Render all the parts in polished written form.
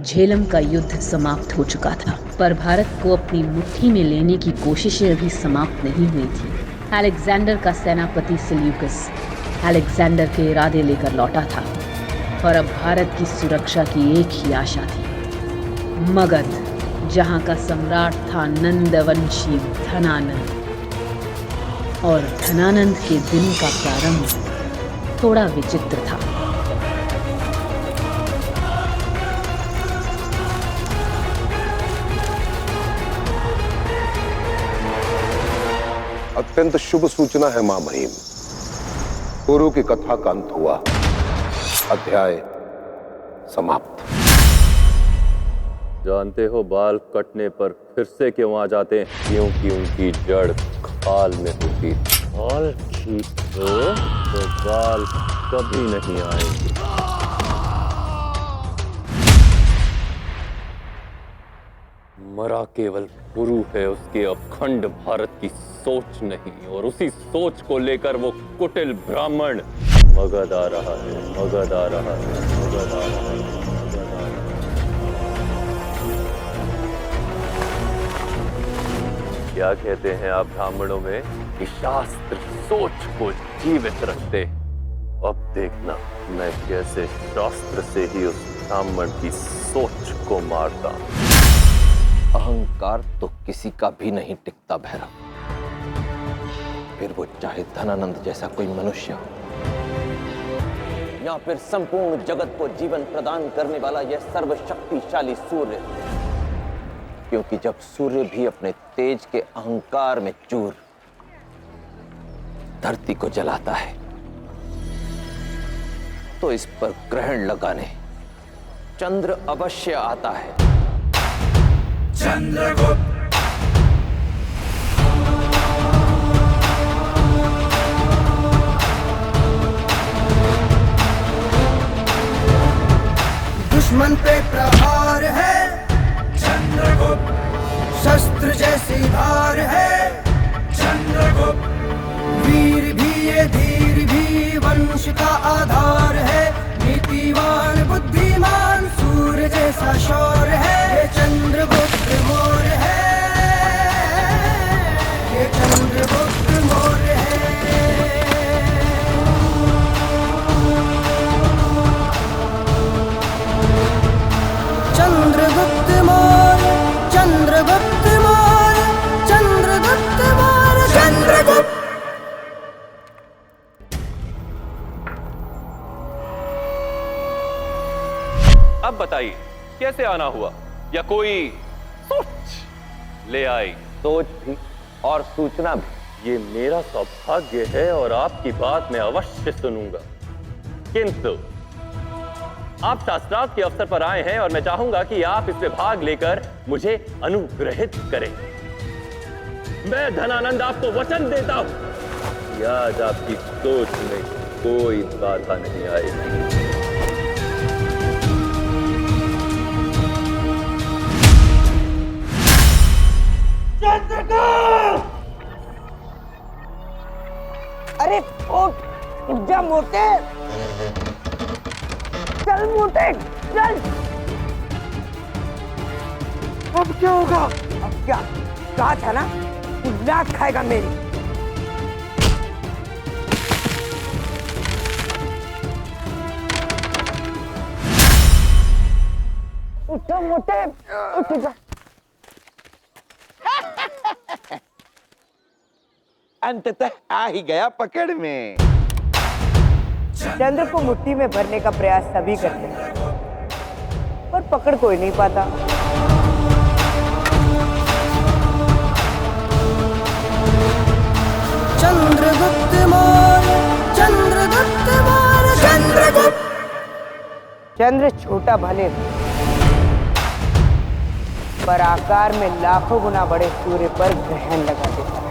झेलम का युद्ध समाप्त हो चुका था, पर भारत को अपनी मुट्ठी में लेने की कोशिशें अभी समाप्त नहीं हुई थी। अलेक्जेंडर का सेनापति सेल्यूकस अलेक्जेंडर के इरादे लेकर लौटा था और अब भारत की सुरक्षा की एक ही आशा थी, मगध, जहां का सम्राट था नंदवंशी धनानंद। और धनानंद के दिन का प्रारंभ थोड़ा विचित्र था। अत्यंत शुभ सूचना है मां महिम। कुरु की कथा का अंत हुआ, अध्याय समाप्त। जानते हो बाल कटने पर फिर से क्यों आ जाते हैं? क्योंकि उनकी जड़ खाल में होती। खाल खींच तो बाल कभी नहीं आएंगे। मरा केवल गुरु है, उसके अखंड भारत की सोच नहीं, और उसी सोच को लेकर वो कुटिल ब्राह्मण मगध आ रहा है, मगध आ रहा है, मगध आ रहा है, मगध आ रहा है। क्या कहते हैं आप ब्राह्मणों में कि शास्त्र सोच को जीवित रखते। अब देखना मैं कैसे शास्त्र से ही उस ब्राह्मण की सोच को मारता। अहंकार तो किसी का भी नहीं टिकता भैरव, फिर वो चाहे धनानंद जैसा कोई मनुष्य हो या फिर संपूर्ण जगत को जीवन प्रदान करने वाला यह सर्वशक्तिशाली सूर्य। क्योंकि जब सूर्य भी अपने तेज के अहंकार में चूर धरती को जलाता है, तो इस पर ग्रहण लगाने चंद्र अवश्य आता है। चंद्रगुप्त दुश्मन पे प्रहार है, चंद्रगुप्त शस्त्र जैसी धार है, चंद्रगुप्त वीर भी ये धीर भी वंश का आधार है, नीतिवान बुद्धिमान सूर्य जैसा शौर है, ये चंद्रगुप्त मौर्य है, ये चंद्रगुप्त मौर्य है। चंद्रगुप्त मौर्य, चंद्रगुप्त मौर्य, चंद्रगुप्त मौर्य, चंद्रगुप्त। अब बताइए कैसे आना हुआ, या कोई सोच ले आई? सोच भी और सूचना भी। ये मेरा सौभाग्य है और आपकी बात मैं अवश्य सुनूंगा, किंतु आप शास्त्रार्थ के अवसर पर आए हैं और मैं चाहूंगा कि आप इसमें भाग लेकर मुझे अनुग्रहित करें। मैं धनानंद आपको वचन देता हूं कि आज आपकी सोच में कोई बाधा नहीं आएगी। अरे उठ जा मोटे, चल मोटे चल। अब क्या होगा? अब क्या कहा था ना, तू लात खाएगा मेरी। उठो मोटे, उठ जा। अंततः आ ही गया पकड़ में। चंद्र को मुट्ठी में भरने का प्रयास सभी करते हैं, पर पकड़ कोई नहीं पाता। चंद्रगुप्त मौर्य, चंद्रगुप्त मौर्य, चंद्रगुप्त। चंद्र छोटा भले पर आकार में लाखों गुना बड़े सूर्य पर ग्रहण लगा देता है।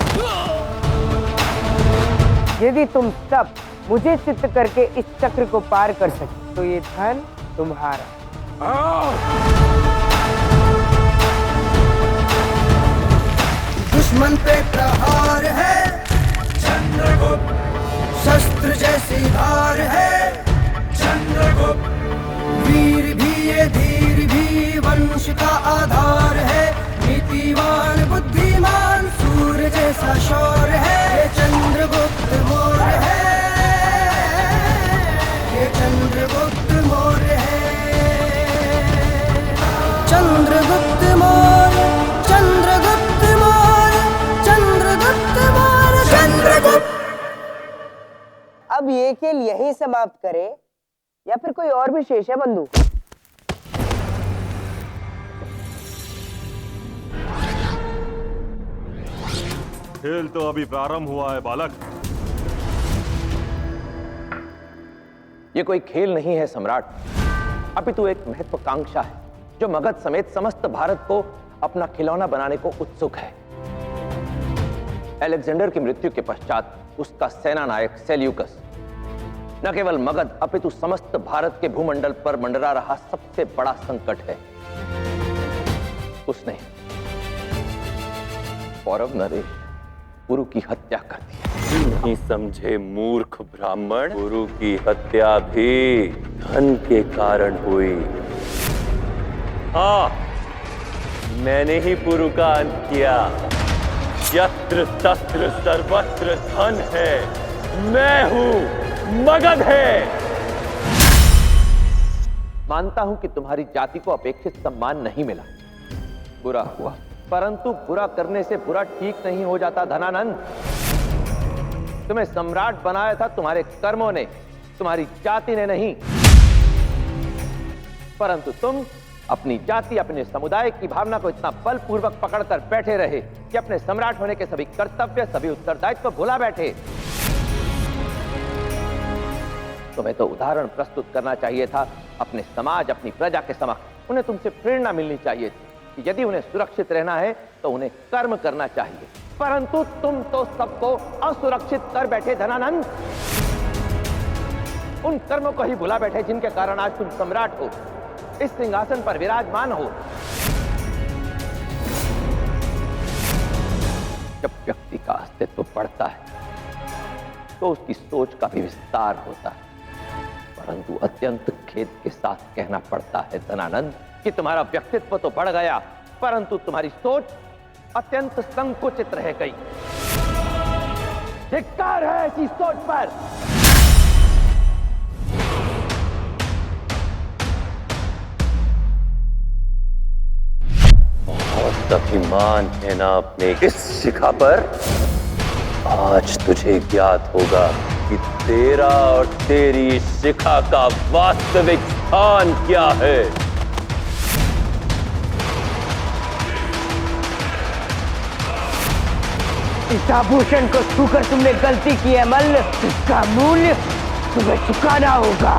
यदि तुम सब मुझे चित्त करके इस चक्र को पार कर सके तो ये धन तुम्हारा। दुश्मन पे प्रहार है, चंद्रगुप्त शस्त्र जैसी धार है, चंद्रगुप्त वीर भी ये धीर भी देश का आधार है, नीतिवान बुद्धिमान सूर्य जैसा शौर्य है। ये चंद्रगुप्त मौर्य है, ये चंद्रगुप्त मौर्य है। चंद्रगुप्त मौर्य, चंद्रगुप्त मौर्य, चंद्रगुप्त मौर्य, चंद्रगुप्त। अब ये खेल यहीं समाप्त करें या फिर कोई और भी शेष है बंधु? खेल तो अभी प्रारंभ हुआ है बालक। ये कोई खेल नहीं है सम्राट, अपितु एक महत्वाकांक्षा है जो मगध समेत समस्त भारत को अपना खिलौना बनाने को उत्सुक है। अलेक्जेंडर की मृत्यु के पश्चात उसका सेना नायक सेल्यूकस न केवल मगध अपितु समस्त भारत के भूमंडल पर मंडरा रहा सबसे बड़ा संकट है। उसने पौरव नरेश गुरु की हत्या कर दी। नहीं समझे मूर्ख ब्राह्मण, गुरु की हत्या भी धन के कारण हुई। हाँ, मैंने ही पुरु का अंत किया। यत्र तत्र सर्वत्र धन है, मैं हूं, मगध है। मानता हूं कि तुम्हारी जाति को अपेक्षित सम्मान नहीं मिला, बुरा हुआ, परंतु बुरा करने से बुरा ठीक नहीं हो जाता धनानंद। तुम्हें सम्राट बनाया था तुम्हारे कर्मों ने, तुम्हारी जाति ने नहीं। परंतु तुम अपनी जाति, अपने समुदाय की भावना को इतना बलपूर्वक पकड़कर बैठे रहे कि अपने सम्राट होने के सभी कर्तव्य, सभी उत्तरदायित्व भुला बैठे। तुम्हें तो उदाहरण प्रस्तुत करना चाहिए था अपने समाज, अपनी प्रजा के समक्ष। उन्हें तुमसे प्रेरणा मिलनी चाहिए थी कि यदि उन्हें सुरक्षित रहना है तो उन्हें कर्म करना चाहिए। परंतु तुम तो सबको असुरक्षित कर बैठे धनानंद। उन कर्मों को ही भुला बैठे जिनके कारण आज तुम सम्राट हो, इस सिंहासन पर विराजमान हो। जब व्यक्ति का अस्तित्व बढ़ता है तो उसकी सोच का भी विस्तार होता है। परंतु अत्यंत खेद के साथ कहना पड़ता है धनानंद कि तुम्हारा व्यक्तित्व तो बढ़ गया, परंतु तुम्हारी सोच अत्यंत संकुचित रह गई। धिक्कार है ऐसी सोच पर। बहुत अभिमान है ना अपने इस शिखा पर। आज तुझे ज्ञात होगा कि तेरा और तेरी शिखा का वास्तविक स्थान क्या है। इस आभूषण को छूकर तुमने गलती की है मल्ल, इसका मूल्य तुम्हें चुकाना होगा।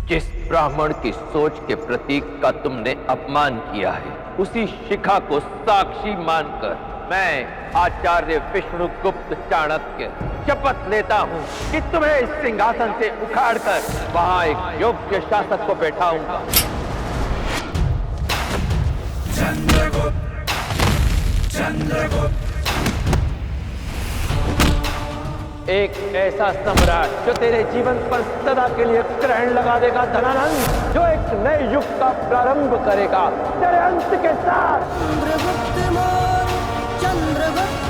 जिस ब्राह्मण की सोच के प्रतीक का तुमने अपमान किया है, उसी शिखा को साक्षी मानकर मैं आचार्य विष्णुगुप्त चाणक्य शपथ लेता हूं कि तुम्हें इस सिंहासन से उखाड़कर वहां एक योग्य शासक को बैठाऊंगा। चंद्रगुप्त, चंद्रगुप्त। एक ऐसा सम्राट जो तेरे जीवन पर सदा के लिए ग्रहण लगा देगा धनानंद, जो एक नए युग का प्रारंभ करेगा तेरे अंत के साथ। चंद्रगुप्त मौर्य, चंद्रगुप्त